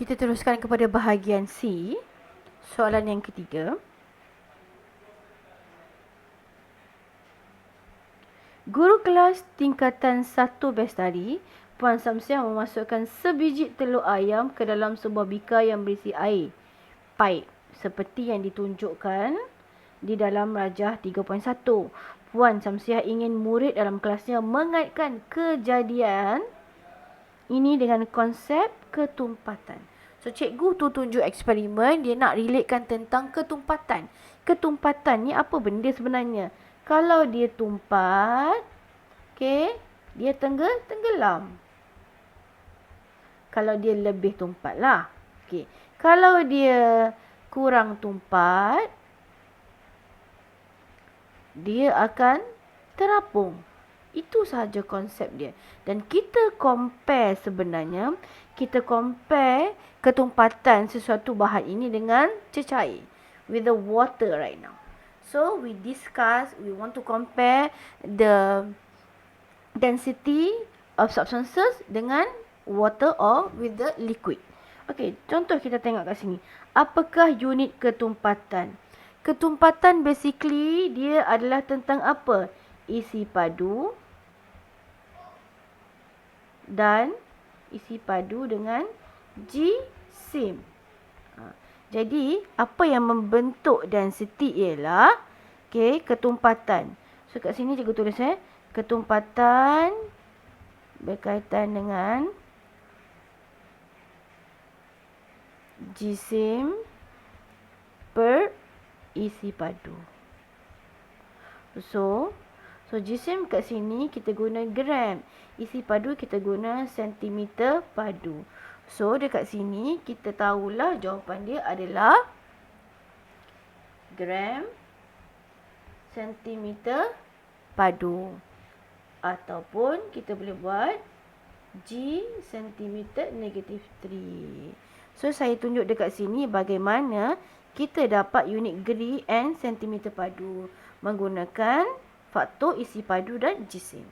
Kita teruskan kepada bahagian C. Soalan yang ketiga. Guru kelas tingkatan 1 Bestari, Puan Samsiah memasukkan sebiji telur ayam ke dalam sebuah bikar yang berisi air paip seperti yang ditunjukkan di dalam rajah 3.1. Puan Samsiah ingin murid dalam kelasnya mengaitkan kejadian ini dengan konsep ketumpatan. So, cikgu tu tunjuk eksperimen, dia nak relatekan tentang ketumpatan. Ketumpatan ni apa benda sebenarnya? Kalau dia tumpat, okay, dia tenggelam. Kalau dia lebih tumpat lah. Okay. Kalau dia kurang tumpat, dia akan terapung. Itu sahaja konsep dia. Dan kita compare sebenarnya, kita compare ketumpatan sesuatu bahan ini dengan cecair. With the water right now. So, we discuss, we want to compare the density of substances dengan water or with the liquid. Okay, contoh kita tengok kat sini. Apakah unit ketumpatan? Ketumpatan basically dia adalah tentang apa? Isi padu dan isi padu dengan jisim. Jadi, apa yang membentuk density ialah ketumpatan. So, kat sini cikgu tulis ketumpatan berkaitan dengan jisim per isi padu. So jisim kat sini kita guna gram. Isi padu kita guna sentimeter padu. So, dekat sini kita tahulah jawapan dia adalah gram sentimeter padu. Ataupun kita boleh buat G sentimeter negatif 3. So, saya tunjuk dekat sini bagaimana kita dapat unit gri and sentimeter padu menggunakan faktor isi padu dan jisim.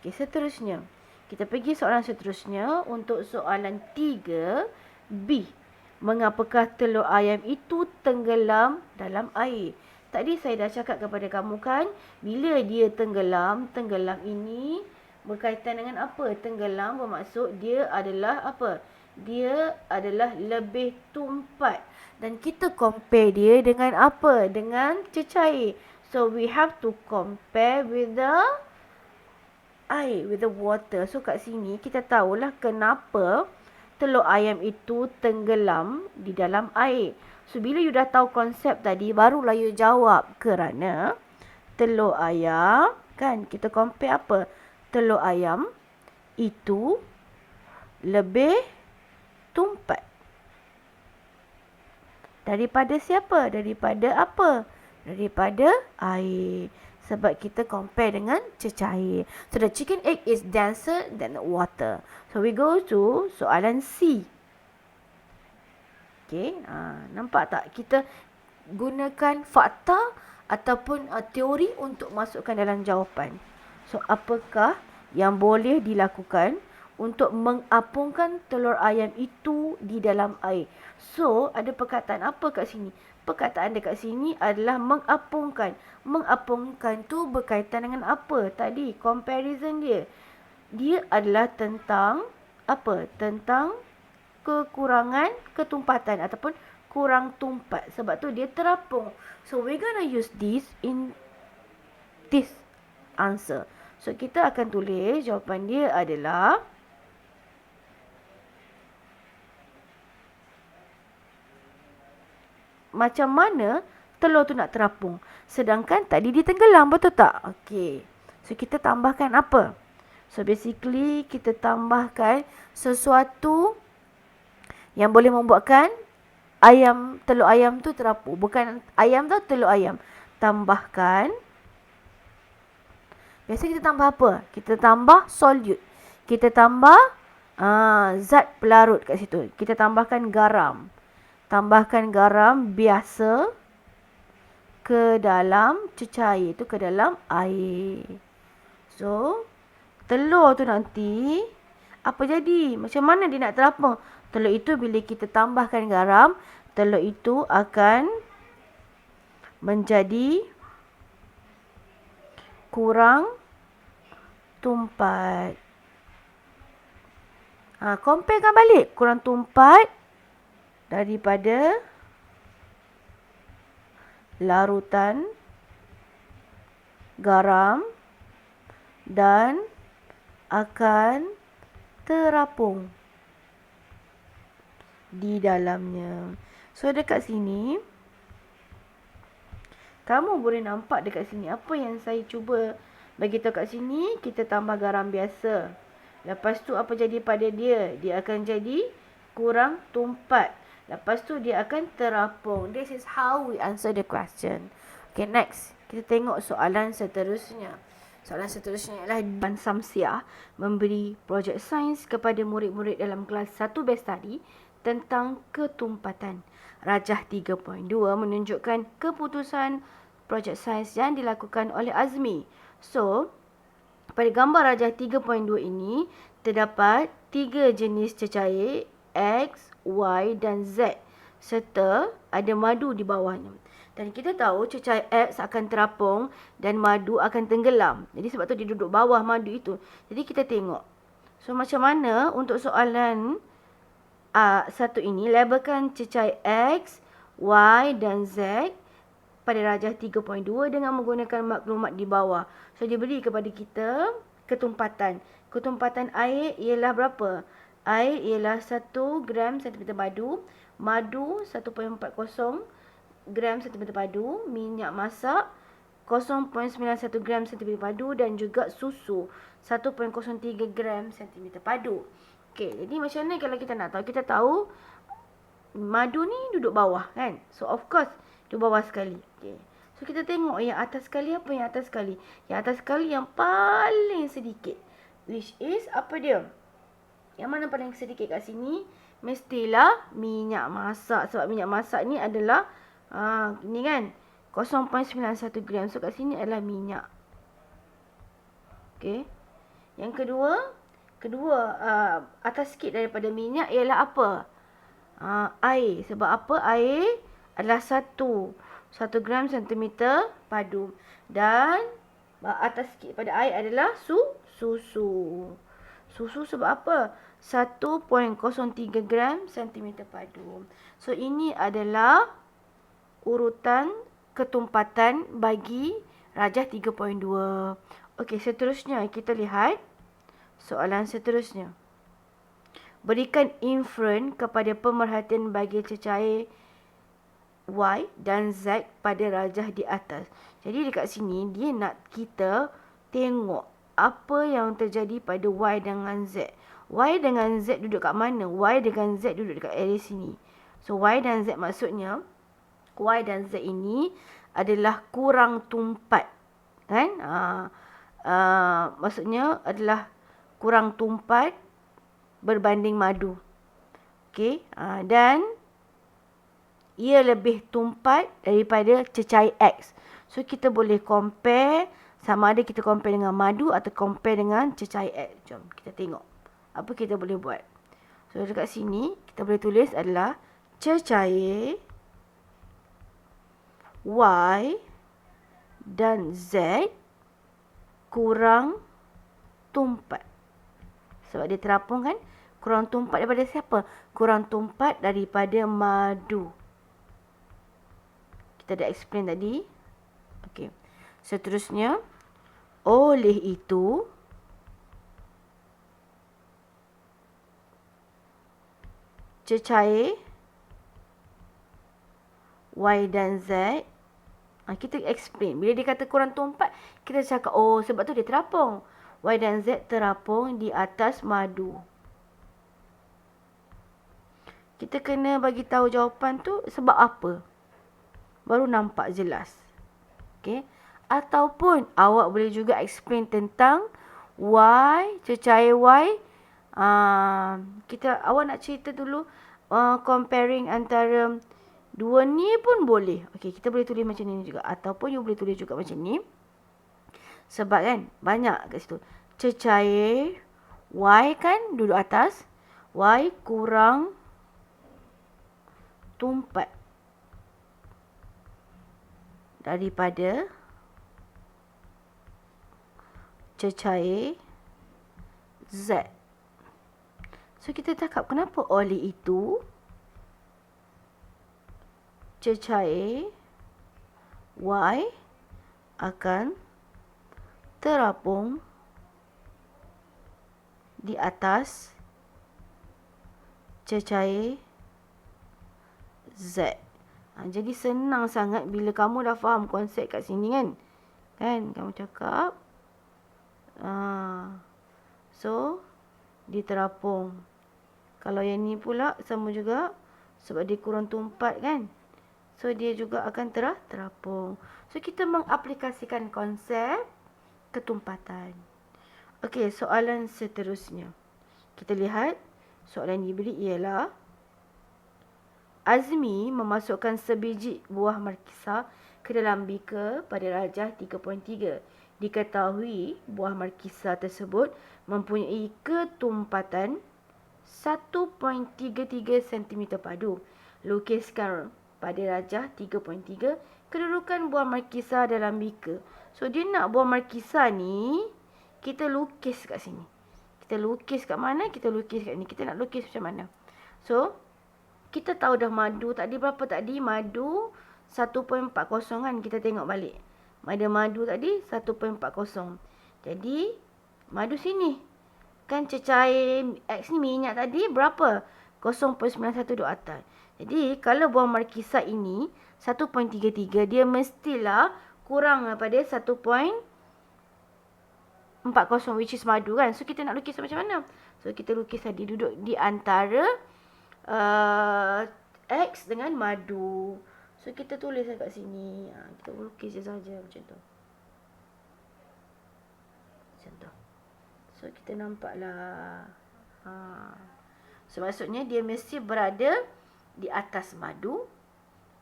Okey, seterusnya. Kita pergi soalan seterusnya untuk soalan 3B. Mengapakah telur ayam itu tenggelam dalam air? Tadi saya dah cakap kepada kamu kan, bila dia tenggelam ini berkaitan dengan apa? Tenggelam bermaksud dia adalah apa? Dia adalah lebih tumpat. Dan kita compare dia dengan apa? Dengan cecair. So, we have to compare with the air, with the water. So, kat sini kita tahulah kenapa telur ayam itu tenggelam di dalam air. So, bila you dah tahu konsep tadi, barulah you jawab. Kerana telur ayam, kan, kita compare apa? Telur ayam itu lebih tumpat. Daripada siapa? Daripada apa? Daripada air. Sebab kita compare dengan cecair. So, the chicken egg is denser than the water. So, we go to soalan C. Okay, nampak tak? Kita gunakan fakta ataupun teori untuk masukkan dalam jawapan. So, apakah yang boleh dilakukan untuk mengapungkan telur ayam itu di dalam air? So, ada perkataan apa kat sini? Perkataan dekat sini adalah mengapungkan. Mengapungkan tu berkaitan dengan apa? Tadi comparison dia. Dia adalah tentang apa? Tentang kekurangan ketumpatan ataupun kurang tumpat. Sebab tu dia terapung. So, we're gonna use this in this answer. So, kita akan tulis jawapan dia adalah macam mana telur tu nak terapung. Sedangkan tadi dia tenggelam, betul tak? Okey. So, kita tambahkan apa? So, basically kita tambahkan sesuatu yang boleh membuatkan telur ayam tu terapung. Bukan ayam tau, telur ayam. Tambahkan. Biasa kita tambah apa? Kita tambah solute. Kita tambah zat pelarut kat situ. Kita tambahkan garam. Tambahkan garam biasa ke dalam cecair tu, ke dalam air. So, telur tu nanti apa jadi? Macam mana dia nak terapung? Telur itu bila kita tambahkan garam, telur itu akan menjadi kurang tumpat. Comparekan balik. Kurang tumpat daripada larutan garam dan akan terapung di dalamnya. So dekat sini kamu boleh nampak dekat sini apa yang saya cuba bagi tahu kat sini. Kita tambah garam biasa. Lepas tu apa jadi pada dia? Dia akan jadi kurang tumpat. Lepas tu dia akan terapung. This is how we answer the question. Okay, next. Kita tengok soalan seterusnya. Soalan seterusnya ialah Ban Samsiah memberi projek sains kepada murid-murid dalam kelas 1 best study tentang ketumpatan. Rajah 3.2 menunjukkan keputusan projek sains yang dilakukan oleh Azmi. So, pada gambar rajah 3.2 ini terdapat 3 jenis cecair X, Y dan Z serta ada madu di bawahnya. Dan kita tahu cecair X akan terapung dan madu akan tenggelam. Jadi sebab tu dia duduk bawah madu itu. Jadi kita tengok. So macam mana untuk soalan satu ini, labelkan cecair X, Y dan Z pada rajah 3.2 dengan menggunakan maklumat di bawah. So dia beri kepada kita ketumpatan. Ketumpatan air ialah berapa? Air ialah 1 gram cm madu, madu 1.40 gram cm padu, minyak masak 0.91 gram cm padu dan juga susu 1.03 gram cm padu. Okey, jadi macam mana kalau kita nak tahu? Kita tahu madu ni duduk bawah kan? So of course duduk bawah sekali. Okey. So kita tengok yang atas sekali apa yang atas sekali? Yang atas sekali yang paling sedikit. Which is apa dia? Yang mana paling sedikit kat sini? Mestilah minyak masak. Sebab minyak masak ni adalah ni kan 0.91 gram. So kat sini adalah minyak. Okey. Yang kedua atas sikit daripada minyak ialah apa? Air. Sebab apa? Air adalah 1 gram centimeter padu. Dan atas sikit pada air adalah susu. Susu sebab apa? 1.03 gram centimeter padu. So ini adalah urutan ketumpatan bagi rajah 3.2. Okey, seterusnya kita lihat soalan seterusnya. Berikan inferen kepada pemerhatian bagi cecair Y dan Z pada rajah di atas. Jadi dekat sini dia nak kita tengok apa yang terjadi pada Y dengan Z. Y dengan Z duduk kat mana? Y dengan Z duduk dekat area sini. So Y dan Z maksudnya Y dan Z ini adalah kurang tumpat. Kan? Maksudnya adalah kurang tumpat berbanding madu. Okey. Dan ia lebih tumpat daripada cecair X. So kita boleh compare, sama ada kita compare dengan madu atau compare dengan cecair X. Jom kita tengok apa kita boleh buat. So dekat sini kita boleh tulis adalah cecair Y dan Z kurang tumpat. Sebab dia terapung kan? Kurang tumpat daripada siapa? Kurang tumpat daripada madu. Kita dah explain tadi. Okey. Seterusnya, oleh itu cecair Y dan Z, kita explain. Bila dia kata kurang tumpat, kita cakap, oh sebab tu dia terapung. Y dan Z terapung di atas madu. Kita kena bagi tahu jawapan tu sebab apa. Baru nampak jelas. Okey. Ataupun awak boleh juga explain tentang Y, cecair Y. Awak nak cerita dulu comparing antara dua ni pun boleh. Okey, kita boleh tulis macam ni juga. Ataupun you boleh tulis juga macam ni. Sebab kan banyak kat situ. Cecair Y kan duduk atas. Y kurang tumpat daripada cecair Z. So, kita cakap kenapa oleh itu cecair Y akan terapung di atas cecair Z. Jadi senang sangat bila kamu dah faham konsep kat sini kan. Kan kamu cakap. So, diterapung. Kalau yang ni pula sama juga sebab dia kurang tumpat kan. So, dia juga akan terapung. So, kita mengaplikasikan konsep ketumpatan. Okey, soalan seterusnya. Kita lihat soalan yang diberi ialah Azmi memasukkan sebiji buah markisa ke dalam beaker pada darjah 3.3. Diketahui buah markisa tersebut mempunyai ketumpatan 1.33 cm padu. Lukiskan pada darjah 3.3 kedudukan buah markisa dalam beaker. So, dia nak buah markisa ni kita lukis kat sini. Kita lukis kat mana? Kita lukis kat ni. Kita nak lukis macam mana? So, kita tahu dah madu tadi berapa tadi? Madu 1.40 kan. Kita tengok balik. Ada madu tadi 1.40. Jadi, madu sini. Kan cecair X ni minyak tadi berapa? 0.91 duduk atas. Jadi, kalau buah markisa ini 1.33, dia mestilah kurang daripada 1.40 which is madu kan. So, kita nak lukis macam mana? So, kita lukis tadi duduk di antara X dengan madu. So, kita tulis kat sini. Kita lukis je saja macam tu. Macam tu. So, kita nampaklah. So, maksudnya dia mesti berada di atas madu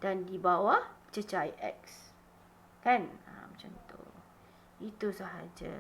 dan di bawah cecair X. Kan? Macam tu. Itu sahaja.